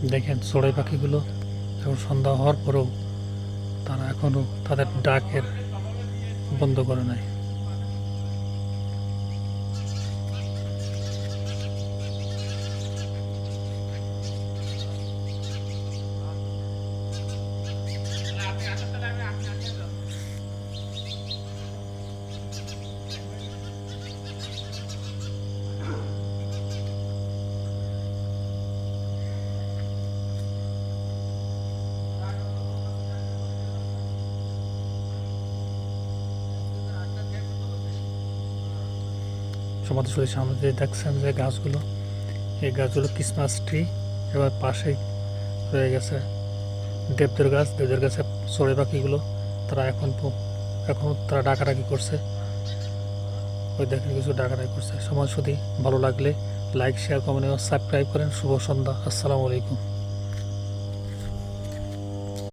দেখেন চড়াই পাখিগুলো এখন সন্ধ্যা হওয়ার পরেও তারা এখনও তাদের ডাকের বন্ধ করে নাই। সমাধি সূর্যের সামনে যে দেখছেন যে গাছগুলো, এই গাছগুলো ক্রিসমাস ট্রি। এবার পাশেই রয়ে গেছে দেবদের গাছ। দেবদের গাছে চড়ুই পাখিগুলো তারা এখন তারা ডাকাডাকি করছে। ওই দেখেন কিছু ডাকাডাকি করছে। সমাজ যদি ভালো লাগলে লাইক, শেয়ার, কমেন্ট এবং সাবস্ক্রাইব করেন। শুভ সন্ধ্যা। আসসালামু আলাইকুম।